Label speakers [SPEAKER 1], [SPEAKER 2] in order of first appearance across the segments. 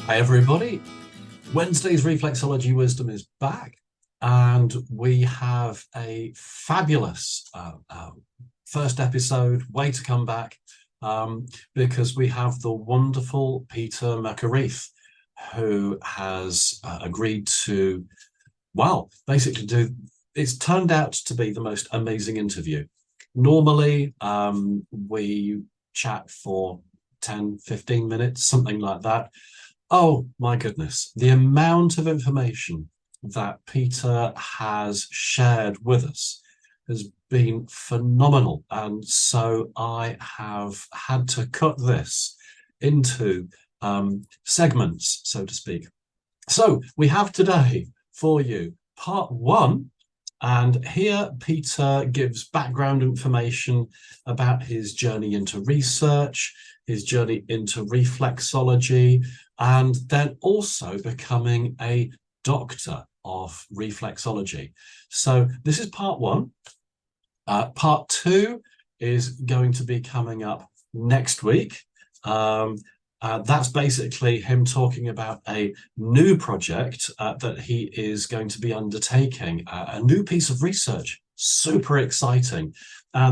[SPEAKER 1] Hi everybody, Wednesday's Reflexology Wisdom is back, and we have a fabulous first episode, way to come back, because we have the wonderful Peter Mackereth, who has agreed to, well, basically it's turned out to be the most amazing interview. Normally, we chat for 10, 15 minutes, something like that. Oh my goodness, the amount of information that Peter has shared with us has been phenomenal. And so I have had to cut this into segments, so to speak. So we have today for you part one. And here Peter gives background information about his journey into research, his journey into reflexology, and then also becoming a doctor of reflexology. So this is part one. Part two is going to be coming up next week. That's basically him talking about a new project that he is going to be undertaking, a new piece of research. Super exciting.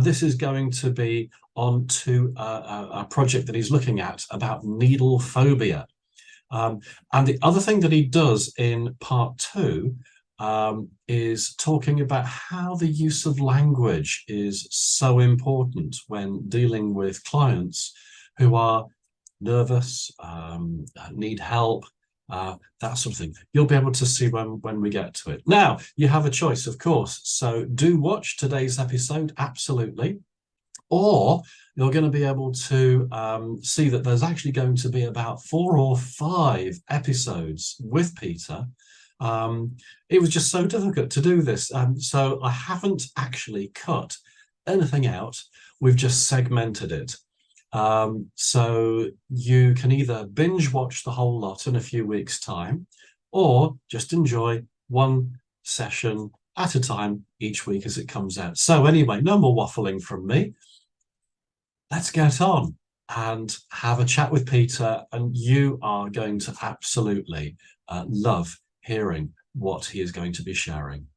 [SPEAKER 1] This is going to be on to a project that he's looking at about needle phobia. And the other thing that he does in part two is talking about how the use of language is so important when dealing with clients who are nervous, need help, that sort of thing. You'll be able to see when we get to it. Now, you have a choice, of course. So do watch today's episode, absolutely. Or you're going to be able to see that there's actually going to be about 4 or 5 episodes with Peter. It was just so difficult to do this. So I haven't actually cut anything out. We've just segmented it. So you can either binge watch the whole lot in a few weeks' time, or just enjoy one session at a time each week as it comes out. So anyway, no more waffling from me. Let's get on and have a chat with Peter, and you are going to absolutely love hearing what he is going to be sharing.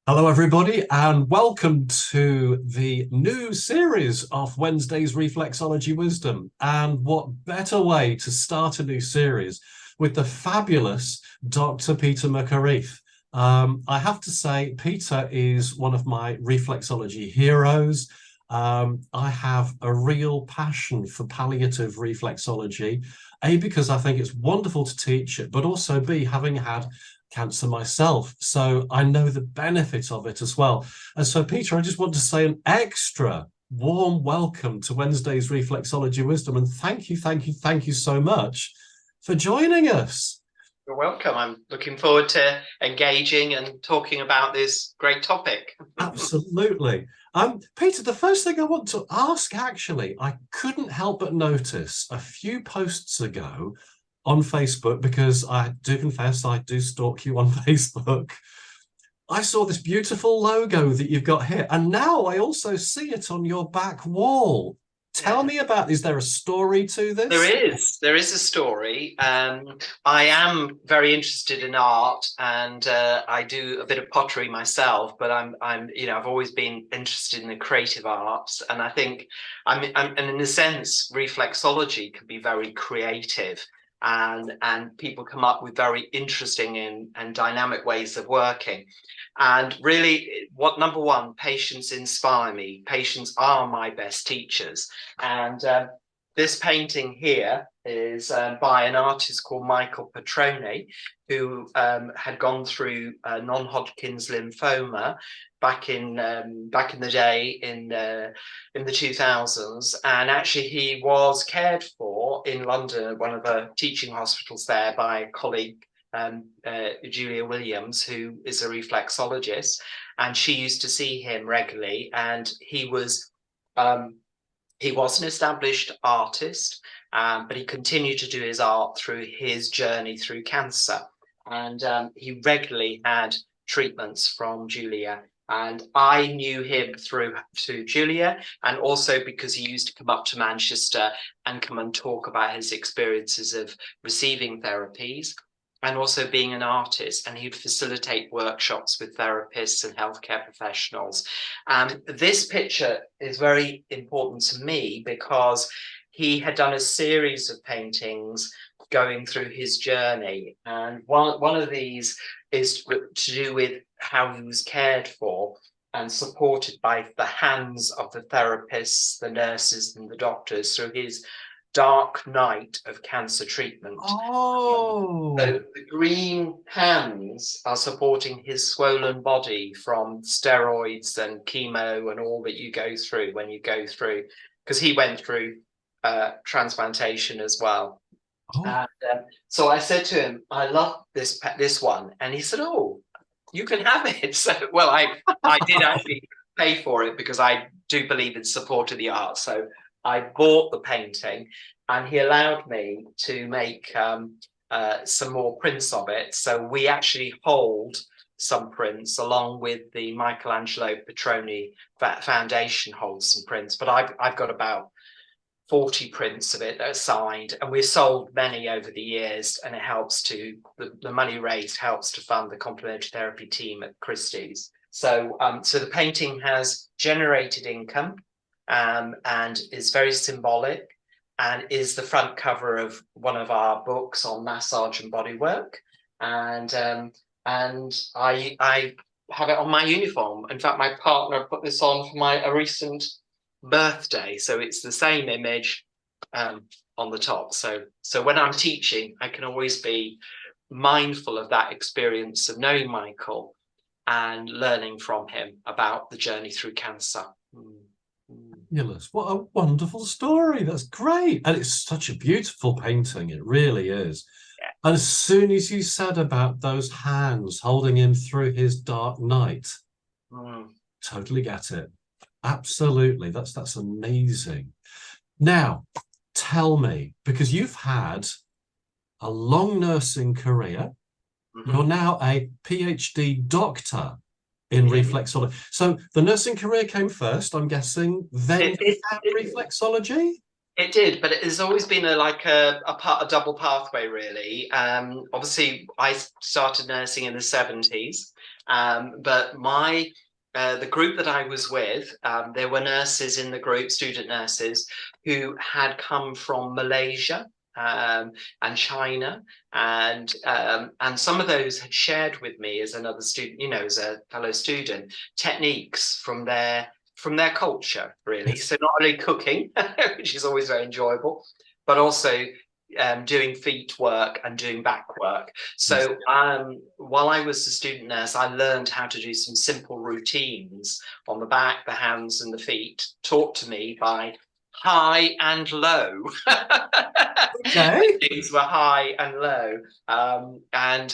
[SPEAKER 1] Hello, everybody, and welcome to the new series of Wednesday's Reflexology Wisdom. And what better way to start a new series with the fabulous Dr. Peter Mackereth. I have to say, Peter is one of my reflexology heroes. I have a real passion for palliative reflexology, A, because I think it's wonderful to teach it, but also B, having had cancer myself, so I know the benefit of it as well. And so, Peter, I just want to say an extra warm welcome to Wednesday's Reflexology Wisdom, and thank you so much for joining us.
[SPEAKER 2] You're welcome. I'm looking forward to engaging and talking about this great topic.
[SPEAKER 1] Absolutely. Peter, the first thing I want to ask, actually, I couldn't help but notice a few posts ago on Facebook, because I do confess I do stalk you on Facebook. I saw this beautiful logo that you've got here, and now I also see it on your back wall. Tell me about, is there a story to this?
[SPEAKER 2] There is a story. I am very interested in art, and I do a bit of pottery myself. But I've always been interested in the creative arts, and I think, and in a sense, reflexology can be very creative, and people come up with very interesting and dynamic ways of working. And really, number one, patients inspire me. Patients are my best teachers, and this painting here is by an artist called Michael Petroni, who had gone through non-Hodgkin's lymphoma back in the day in the 2000s, and actually he was cared for in London at one of the teaching hospitals there by a colleague, Julia Williams, who is a reflexologist, and she used to see him regularly, and he was an established artist, but he continued to do his art through his journey through cancer. And he regularly had treatments from Julia And I knew him through Julia, and also because he used to come up to Manchester and come and talk about his experiences of receiving therapies and also being an artist. And he'd facilitate workshops with therapists and healthcare professionals. This picture is very important to me because he had done a series of paintings going through his journey. And one of these is to do with how he was cared for and supported by the hands of the therapists, the nurses, and the doctors through his dark night of cancer treatment.
[SPEAKER 1] Oh,
[SPEAKER 2] So the green hands are supporting his swollen body from steroids and chemo and all that you go through when you go through, because he went through transplantation as well.
[SPEAKER 1] oh,
[SPEAKER 2] And so I said to him, I love this one. And he said, oh, you can have it. So, well, I did actually pay for it because I do believe in support of the arts. So I bought the painting and he allowed me to make some more prints of it. So we actually hold some prints along with the Michelangelo Petroni Foundation holds some prints, but I've got about 40 prints of it that are signed, and we've sold many over the years, and it helps to the money raised helps to fund the complementary therapy team at Christie's. So so the painting has generated income and is very symbolic and is the front cover of one of our books on massage and bodywork. And I have it on my uniform. In fact, my partner put this on for a recent birthday, so it's the same image on the top. So when I'm teaching, I can always be mindful of that experience of knowing Michael and learning from him about the journey through cancer.
[SPEAKER 1] fabulous. What a wonderful story. That's great. And it's such a beautiful painting. It really is.
[SPEAKER 2] Yeah.
[SPEAKER 1] And as soon as you said about those hands holding him through his dark night, totally get it. Absolutely. That's amazing. Now, tell me, because you've had a long nursing career, you're now a PhD doctor in reflexology. So the nursing career came first, I'm guessing, then you had reflexology?
[SPEAKER 2] It did, but it has always been a double pathway, really. Obviously, I started nursing in the 70s, but the group that I was with, there were nurses in the group, student nurses, who had come from Malaysia and China, and some of those had shared with me as another student, as a fellow student, techniques from their culture, really. So not only cooking, which is always very enjoyable, but also doing feet work and doing back work. So while I was a student nurse, I learned how to do some simple routines on the back, the hands, and the feet, taught to me by high and low.
[SPEAKER 1] Okay.
[SPEAKER 2] Things were high and low. And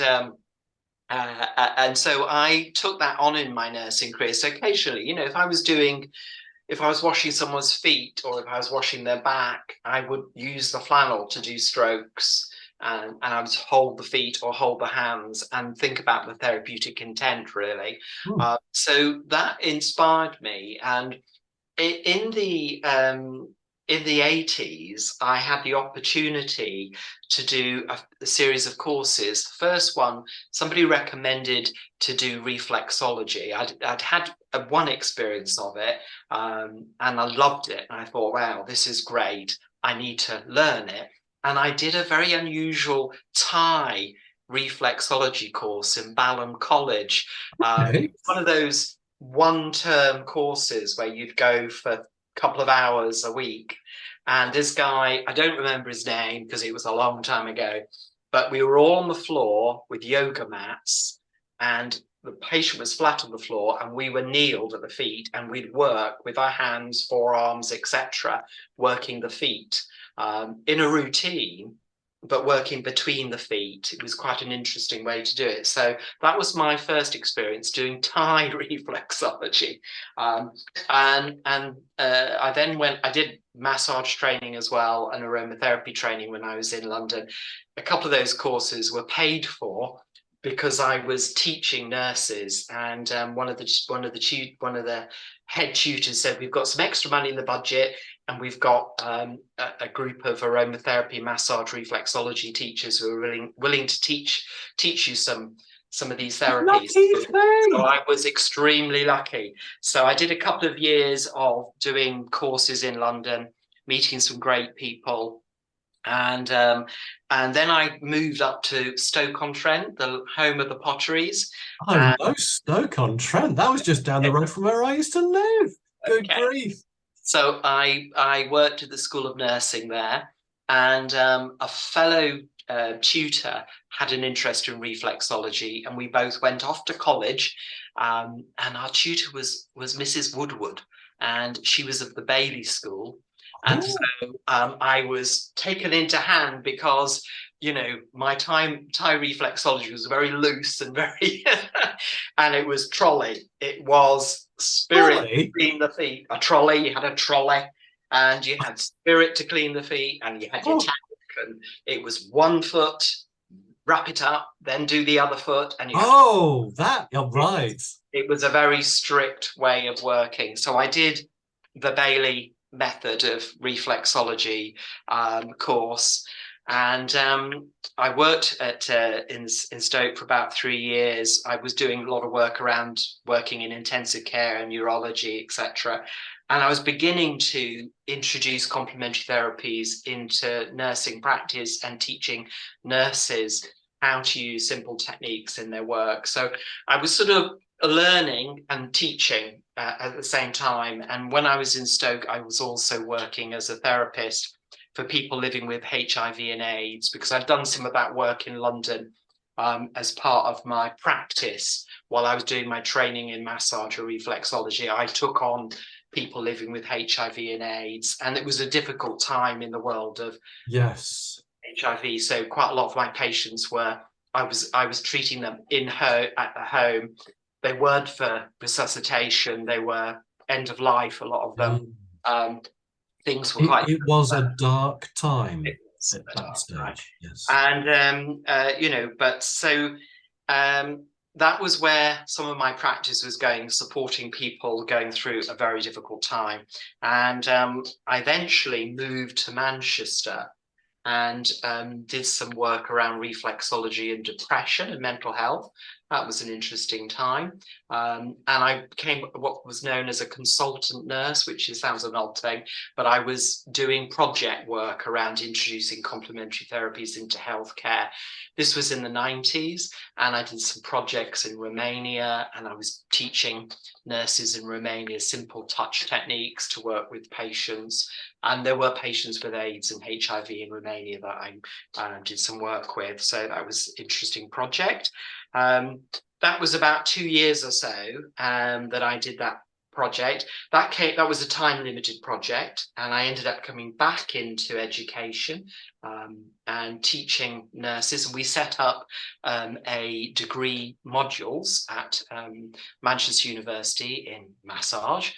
[SPEAKER 2] so I took that on in my nursing career. So occasionally, if I was washing someone's feet or if I was washing their back, I would use the flannel to do strokes, and I would hold the feet or hold the hands and think about the therapeutic intent, really. So that inspired me. And in the 80s, I had the opportunity to do a series of courses. First one, somebody recommended to do reflexology. I'd had one experience of it, and I loved it. And I thought, wow, this is great. I need to learn it. And I did a very unusual Thai reflexology course in Balham College.
[SPEAKER 1] Okay.
[SPEAKER 2] One of those one-term courses where you'd go for a couple of hours a week. And this guy, I don't remember his name because it was a long time ago, but we were all on the floor with yoga mats, and the patient was flat on the floor and we were kneeled at the feet, and we'd work with our hands, forearms, etc., working the feet in a routine, but working between the feet. It was quite an interesting way to do it. So that was my first experience doing Thai reflexology. I then I did massage training as well and aromatherapy training when I was in London. A couple of those courses were paid for because I was teaching nurses, and one of the head tutors said, "We've got some extra money in the budget, and we've got a group of aromatherapy, massage, reflexology teachers who are willing to teach you some of these therapies."
[SPEAKER 1] Lucky
[SPEAKER 2] So
[SPEAKER 1] thing.
[SPEAKER 2] I was extremely lucky. So I did a couple of years of doing courses in London, meeting some great people, and then I moved up to Stoke-on-Trent, the home of the potteries.
[SPEAKER 1] I
[SPEAKER 2] And
[SPEAKER 1] know Stoke-on-Trent. That was just down the road from where I used to live. Good
[SPEAKER 2] okay,
[SPEAKER 1] grief.
[SPEAKER 2] so I worked at the School of Nursing there, and a fellow tutor had an interest in reflexology, and we both went off to college. And our tutor was Mrs. Woodward, and she was of the Bailey School. And
[SPEAKER 1] Oh,
[SPEAKER 2] so I was taken into hand because, you know, my Thai reflexology was very loose and very, and it was trolley. It was spirit
[SPEAKER 1] golly.
[SPEAKER 2] clean the feet. A trolley, you had a trolley, and you had spirit to clean the feet, and you had your
[SPEAKER 1] Oh,
[SPEAKER 2] tank, and it was 1 foot, wrap it up, then do the other foot, and you had to.
[SPEAKER 1] oh, that, you're right.
[SPEAKER 2] It was a very strict way of working. So I did the Bailey method of reflexology course. And I worked in Stoke for about 3 years. I was doing a lot of work around working in intensive care and neurology, etc. And I was beginning to introduce complementary therapies into nursing practice and teaching nurses how to use simple techniques in their work. So I was sort of learning and teaching at the same time. And when I was in Stoke, I was also working as a therapist for people living with HIV and AIDS, because I'd done some of that work in London as part of my practice. While I was doing my training in massage or reflexology, I took on people living with HIV and AIDS, and it was a difficult time in the world of
[SPEAKER 1] Yes.
[SPEAKER 2] HIV. So quite a lot of my patients were, I was treating them at the home. They weren't for resuscitation, they were end of life, a lot of them.
[SPEAKER 1] Mm.
[SPEAKER 2] Um, Things were quite
[SPEAKER 1] It was a dark time at that
[SPEAKER 2] right.
[SPEAKER 1] stage. Yes.
[SPEAKER 2] And but so that was where some of my practice was going, supporting people going through a very difficult time. And I eventually moved to Manchester and did some work around reflexology and depression and mental health. That was an interesting time. And I became what was known as a consultant nurse, which sounds an odd thing, but I was doing project work around introducing complementary therapies into healthcare. This was in the 90s, and I did some projects in Romania, and I was teaching nurses in Romania simple touch techniques to work with patients. And there were patients with AIDS and HIV in Romania that I did some work with. So that was an interesting project. That was about 2 years or so that I did that project. That was a time limited project, and I ended up coming back into education and teaching nurses. And we set up a degree modules at Manchester University in massage,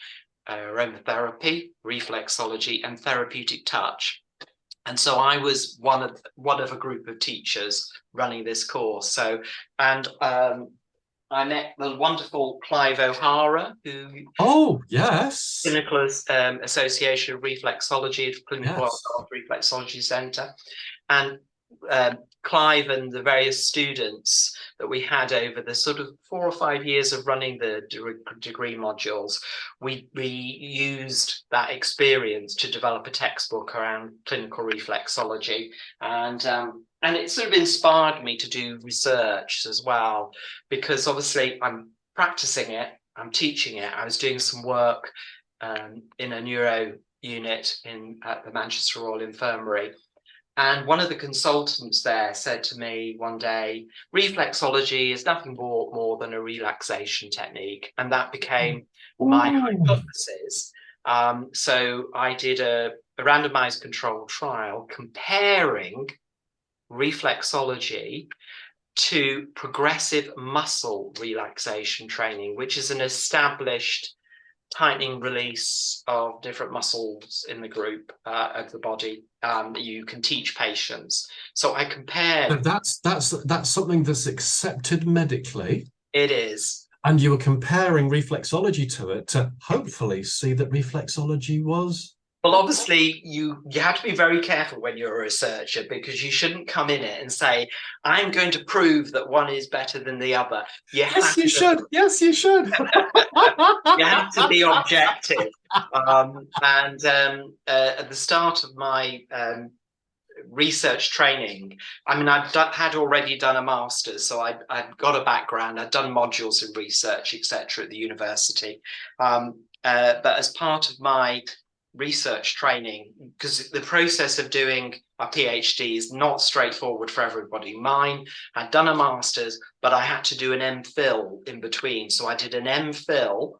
[SPEAKER 2] aromatherapy, reflexology, and therapeutic touch. And so I was one of a group of teachers running this course. So, and I met the wonderful Clive O'Hara, who
[SPEAKER 1] Oh, yes.
[SPEAKER 2] Clinical Association of Reflexology, Clinical
[SPEAKER 1] Yes.
[SPEAKER 2] Art Reflexology Centre, and Clive and the various students that we had over the sort of 4 or 5 years of running the degree modules, we used that experience to develop a textbook around clinical reflexology, and it sort of inspired me to do research as well, because obviously I'm practicing it, I'm teaching it. I was doing some work in a neuro unit at the Manchester Royal Infirmary. And one of the consultants there said to me one day, reflexology is nothing more than a relaxation technique. And that became my
[SPEAKER 1] Ooh.
[SPEAKER 2] hypothesis. So I did a randomized controlled trial comparing reflexology to progressive muscle relaxation training, which is an established tightening release of different muscles in the group of the body that you can teach patients. So I compared.
[SPEAKER 1] But that's something that's accepted medically.
[SPEAKER 2] It is.
[SPEAKER 1] And you were comparing reflexology to it to hopefully see that reflexology was.
[SPEAKER 2] Well, obviously, you have to be very careful when you're a researcher, because you shouldn't come in it and say, I'm going to prove that one is better than the other.
[SPEAKER 1] Yes, you should. Yes, you should.
[SPEAKER 2] You have to be objective. At the start of my research training, I mean, had already done a master's, so I'd got a background. I'd done modules in research, etc., at the university. But as part of my research training, because the process of doing a PhD is not straightforward for everybody. Mine, I'd done a master's, but I had to do an MPhil in between. So I did an MPhil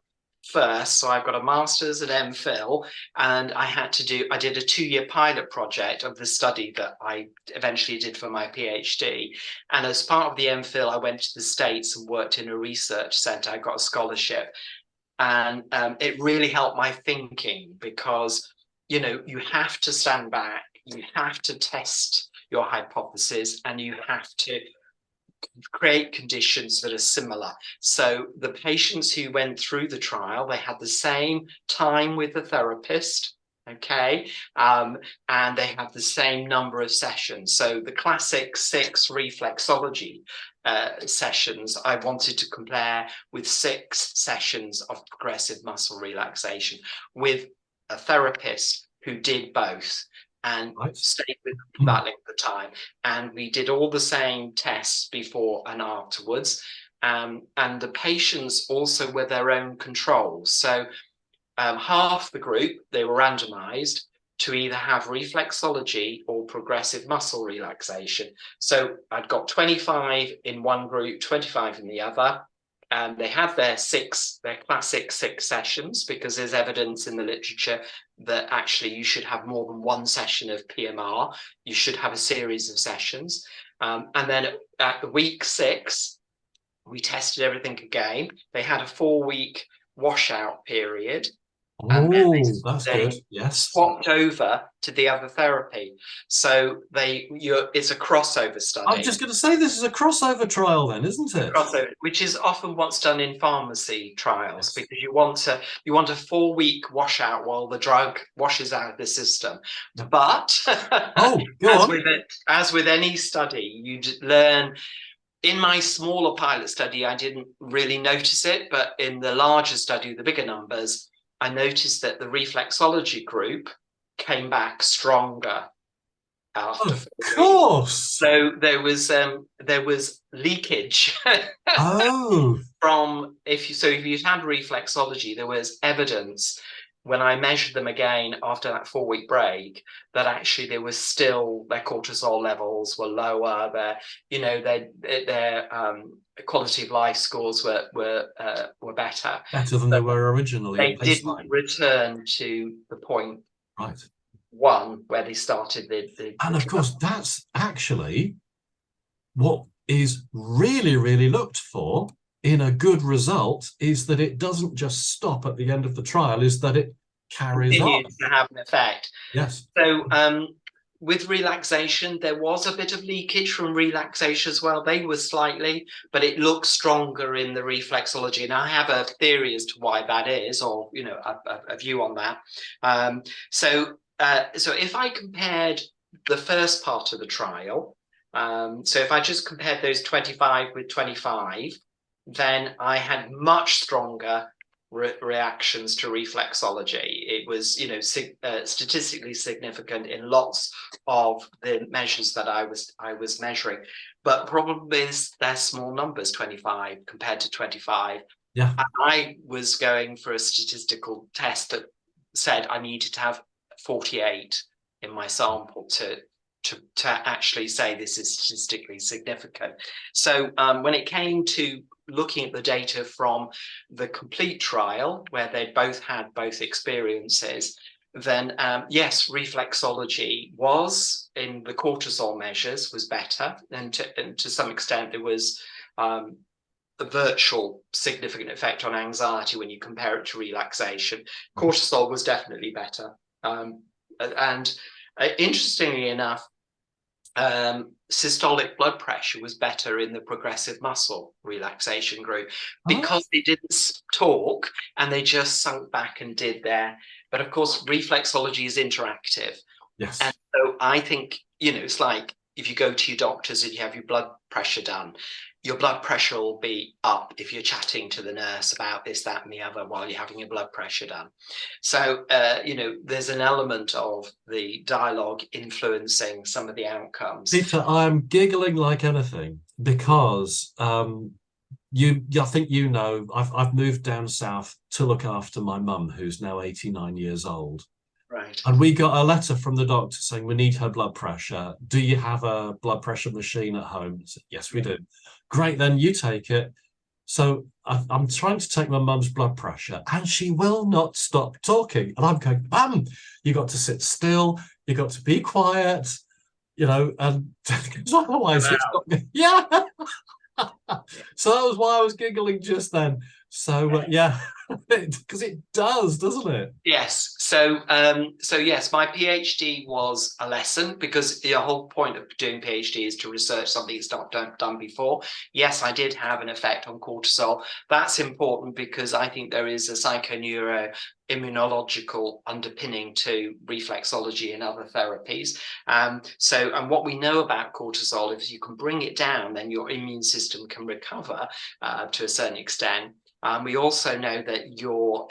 [SPEAKER 2] first. So I've got a master's and MPhil, and I did a 2-year pilot project of the study that I eventually did for my PhD. And as part of the MPhil, I went to the States and worked in a research center. I got a scholarship. And it really helped my thinking, because, you know, you have to stand back, you have to test your hypothesis, and you have to create conditions that are similar. So the patients who went through the trial, they had the same time with the therapist, okay, and they have the same number of sessions. So the classic 6 reflexology sessions, I wanted to compare with 6 sessions of progressive muscle relaxation with a therapist who did both and stayed with that length of time. And we did all the same tests before and afterwards. And the patients also were their own controls. So half the group, they were randomized to either have reflexology or progressive muscle relaxation. So I'd got 25 in one group, 25 in the other. And they had their classic 6 sessions, because there's evidence in the literature that actually you should have more than one session of PMR. You should have a series of sessions. And then at week 6, we tested everything again. They had a 4-week washout period.
[SPEAKER 1] Oh, that's good. Yes.
[SPEAKER 2] Swapped over to the other therapy. So it's a crossover study.
[SPEAKER 1] I was just going to say, this is a crossover trial then, isn't it?
[SPEAKER 2] Crossover, which is often what's done in pharmacy trials, because you want a 4-week washout while the drug washes out of the system. But as with any study, you learn. In my smaller pilot study, I didn't really notice it, but in the larger study, the bigger numbers, I noticed that the reflexology group came back stronger after.
[SPEAKER 1] Of course.
[SPEAKER 2] So there was leakage. From if you had reflexology, there was evidence when I measured them again after that 4-week break that actually there was still, their cortisol levels were lower, their quality of life scores were better
[SPEAKER 1] than they were originally.
[SPEAKER 2] They didn't return to the point
[SPEAKER 1] right
[SPEAKER 2] 1 where they started
[SPEAKER 1] and of course that's actually what is really, really looked for in a good result, is that it doesn't just stop at the end of the trial, is that it carries on
[SPEAKER 2] to have an effect.
[SPEAKER 1] Yes.
[SPEAKER 2] So with relaxation, there was a bit of leakage from relaxation as well. They were slightly, but it looks stronger in the reflexology. And I have a theory as to why that is, or a view on that. So if I compared the first part of the trial, so if I just compared those 25 with 25, then I had much stronger reactions to reflexology. It was, statistically significant in lots of the measures that I was measuring, but probably they're small numbers, 25 compared to 25.
[SPEAKER 1] Yeah,
[SPEAKER 2] I was going for a statistical test that said I needed to have 48 in my sample to actually say this is statistically significant. So when it came to looking at the data from the complete trial, where they both had both experiences, then yes, reflexology was, in the cortisol measures, was better, and to some extent there was a virtual significant effect on anxiety when you compare it to relaxation. Cortisol was definitely better. And interestingly enough, systolic blood pressure was better in the progressive muscle relaxation group because they didn't talk and they just sunk back and did their. But of course, reflexology is interactive.
[SPEAKER 1] Yes.
[SPEAKER 2] And so I think, it's like if you go to your doctors and you have your blood pressure done, your blood pressure will be up if you're chatting to the nurse about this, that, and the other while you're having your blood pressure done. So, there's an element of the dialogue influencing some of the outcomes.
[SPEAKER 1] Peter, I'm giggling like anything because I think I've moved down south to look after my mum, who's now 89 years old.
[SPEAKER 2] Right.
[SPEAKER 1] And we got a letter from the doctor saying we need her blood pressure. Do you have a blood pressure machine at home? I said, yes, we do. Great, then you take it. So I'm trying to take my mum's blood pressure and she will not stop talking. And I'm going, Mum, you got to sit still. You got to be quiet, and otherwise it's not good. Yeah. So that was why I was giggling just then. So yeah, because it does, doesn't it?
[SPEAKER 2] Yes. So yes, my PhD was a lesson because the whole point of doing PhD is to research something that's not done before. Yes, I did have an effect on cortisol. That's important because I think there is a psychoneuro immunological underpinning to reflexology and other therapies. And what we know about cortisol is you can bring it down, then your immune system can recover to a certain extent. We also know that your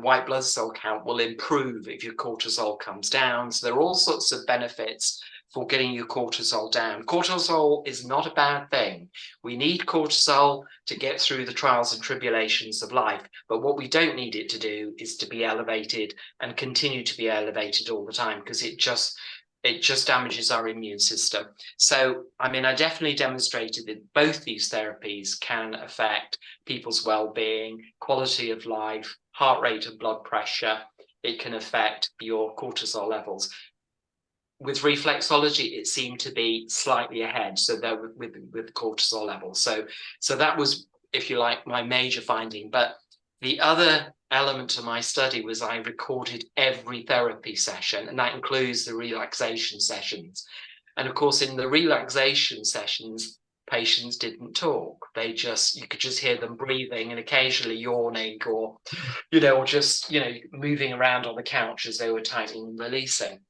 [SPEAKER 2] white blood cell count will improve if your cortisol comes down. So there are all sorts of benefits for getting your cortisol down. Cortisol is not a bad thing. We need cortisol to get through the trials and tribulations of life. But what we don't need it to do is to be elevated and continue to be elevated all the time, because it just damages our immune system. So, I definitely demonstrated that both these therapies can affect people's well-being, quality of life, heart rate and blood pressure. It can affect your cortisol levels. With reflexology, it seemed to be slightly ahead. So there with cortisol levels. So that was, if you like, my major finding. But the other element to my study was I recorded every therapy session, and that includes the relaxation sessions. And of course, in the relaxation sessions, patients didn't talk. You could just hear them breathing and occasionally yawning or just, moving around on the couch as they were tightening and releasing.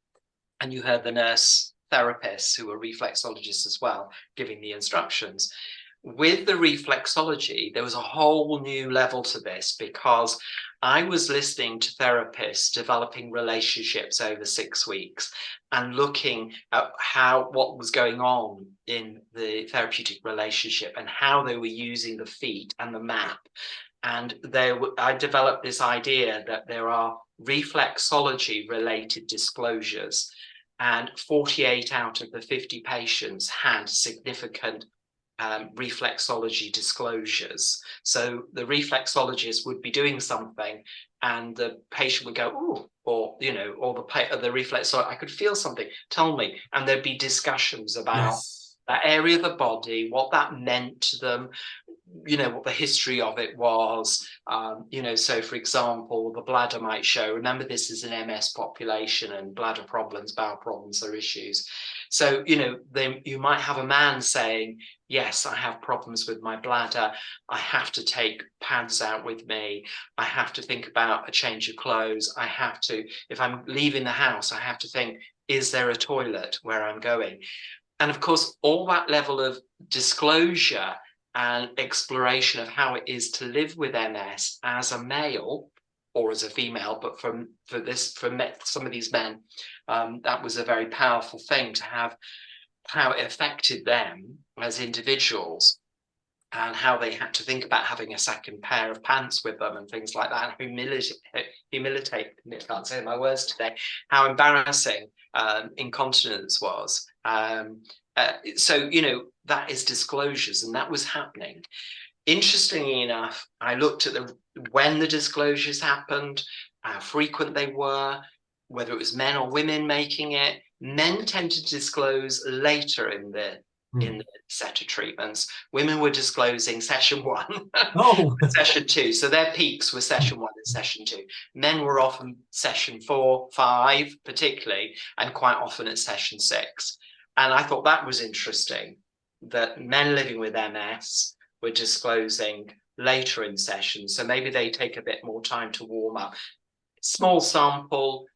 [SPEAKER 2] And you heard the nurse therapists, who were reflexologists as well, giving the instructions. With the reflexology, there was a whole new level to this because I was listening to therapists developing relationships over 6 weeks and looking at what was going on in the therapeutic relationship and how they were using the feet and the map. And I developed this idea that there are reflexology related disclosures, and 48 out of the 50 patients had significant reflexology disclosures. So the reflexologist would be doing something and the patient would go, "Ooh," or the reflex, I could feel something, tell me. And there'd be discussions about that area of the body, what that meant to them, what the history of it was. So for example, the bladder might show, remember, this is an MS population and bladder problems, bowel problems are issues. So, then you might have a man saying, yes, I have problems with my bladder. I have to take pads out with me. I have to think about a change of clothes. I have to, if I'm leaving the house, I have to think, is there a toilet where I'm going? And of course, all that level of disclosure and exploration of how it is to live with MS as a male or as a female, but for some of these men, that was a very powerful thing to have, how it affected them as individuals and how they had to think about having a second pair of pants with them and things like that. Humiliate, I can't say my words today, how embarrassing incontinence was. So, that is disclosures, and that was happening. Interestingly enough, I looked at when the disclosures happened, how frequent they were, whether it was men or women making it. Men tend to disclose later in the in the set of treatments. Women were disclosing session 1,
[SPEAKER 1] Oh,
[SPEAKER 2] session 2. So their peaks were session 1 and session 2. Men were often session 4, 5, particularly, and quite often at session 6. And I thought that was interesting, that men living with MS were disclosing later in sessions. So maybe they take a bit more time to warm up. Small sample,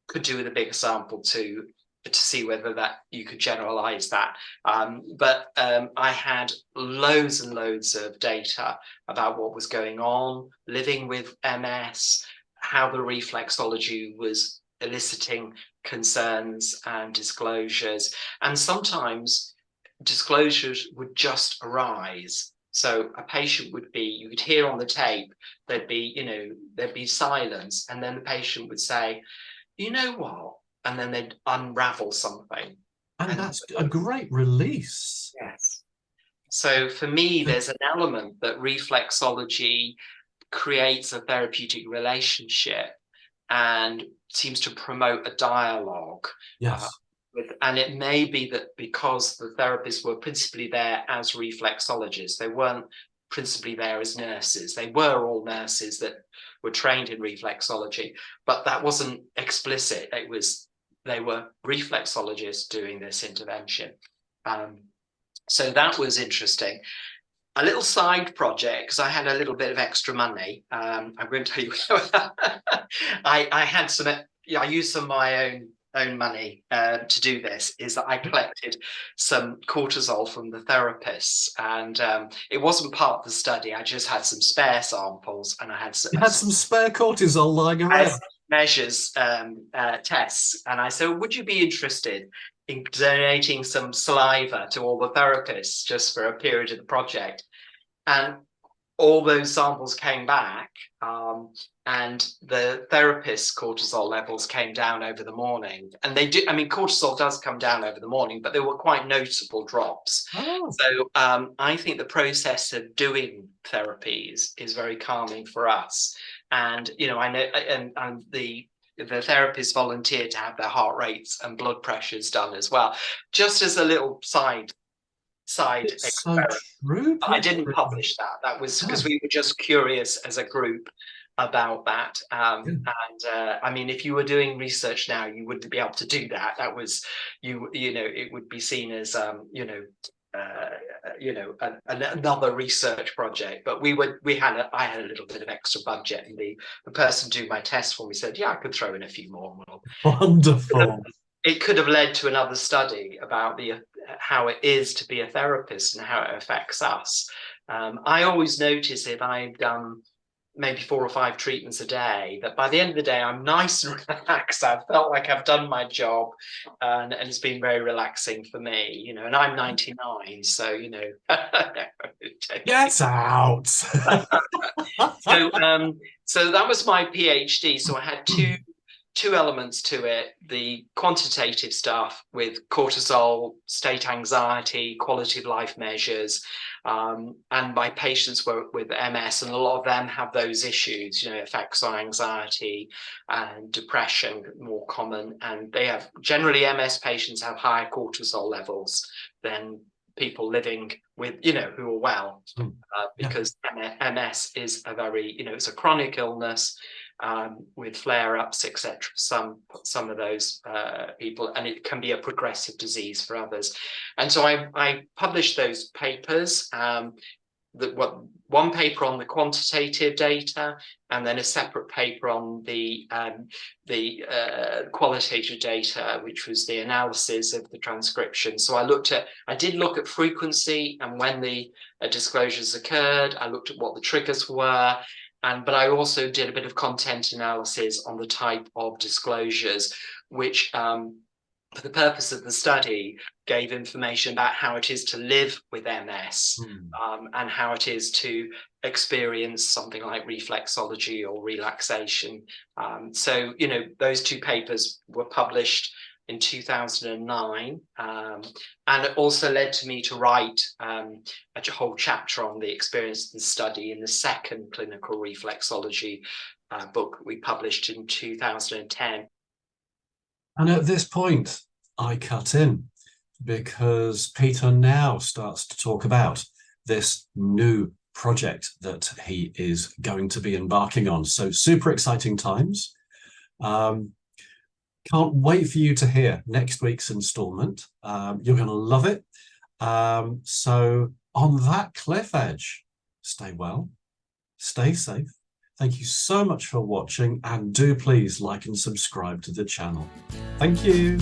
[SPEAKER 2] could do with a bigger sample to see whether that you could generalize that. But I had loads and loads of data about what was going on, living with MS, how the reflexology was eliciting concerns and disclosures. And sometimes disclosures would just arise. So a patient would be, you could hear on the tape, there'd be silence, and then the patient would say, you know what? And then they'd unravel something.
[SPEAKER 1] And that's a great release.
[SPEAKER 2] Yes. So for me, there's an element that reflexology creates a therapeutic relationship and seems to promote a dialogue.
[SPEAKER 1] Yes.
[SPEAKER 2] And it may be that because the therapists were principally there as reflexologists, they weren't principally there as nurses. They were all nurses that were trained in reflexology, but that wasn't explicit. It was, they were reflexologists doing this intervention. So that was interesting. A little side project, because I had a little bit of extra money. I'm going to tell you, I had some, I used some of my own money to do this, is that I collected some cortisol from the therapists, and it wasn't part of the study. I just had some spare samples, and I had some,
[SPEAKER 1] you had some spare cortisol lying around.
[SPEAKER 2] Measures tests, and I said, would you be interested in donating some saliva to all the therapists just for a period of the project? And all those samples came back, and the therapist's cortisol levels came down over the morning. And they do, I mean, cortisol does come down over the morning, but they were quite noticeable drops. Oh. So I think the process of doing therapies is very calming for us. And, you know, I know, and the therapists volunteer to have their heart rates and blood pressures done as well, just as a little side experiment.
[SPEAKER 1] So true.
[SPEAKER 2] I didn't publish that. That was because we were just curious as a group about that. And I mean, if you were doing research now, you wouldn't be able to do that. That was, you know, it would be seen as, another research project. But I had a little bit of extra budget, and the person doing my test for me said, yeah, I could throw in a few more.
[SPEAKER 1] Wonderful.
[SPEAKER 2] It could have led to another study about how it is to be a therapist and how it affects us. I always notice if I've done maybe 4 or 5 treatments a day, that by the end of the day, I'm nice and relaxed. I've felt like I've done my job, and it's been very relaxing for me, you know, and I'm 99, so, you know.
[SPEAKER 1] Get out.
[SPEAKER 2] So that was my PhD. So I had two elements to it: the quantitative stuff with cortisol, state anxiety, quality of life measures, and my patients were with MS, and a lot of them have those issues, you know, effects on anxiety and depression, more common, and they have, generally MS patients have higher cortisol levels than people living with, you know, who are well, because MS is a very, you know, it's a chronic illness, with flare-ups, etc. Some of those people, and it can be a progressive disease for others. And so I published those papers. One paper on the quantitative data, and then a separate paper on the qualitative data, which was the analysis of the transcription. So I did look at frequency and when the disclosures occurred. I looked at what the triggers were. But I also did a bit of content analysis on the type of disclosures, which, for the purpose of the study, gave information about how it is to live with MS, and how it is to experience something like reflexology or relaxation. So, you know, those 2 papers were published in 2009, and it also led to me to write a whole chapter on the experience of the study in the second clinical reflexology book we published in 2010.
[SPEAKER 1] And at this point, I cut in, because Peter now starts to talk about this new project that he is going to be embarking on. So super exciting times. Can't wait for you to hear next week's installment. You're going to love it. So on that cliff edge, stay well, stay safe. Thank you so much for watching, and do please like and subscribe to the channel. Thank you.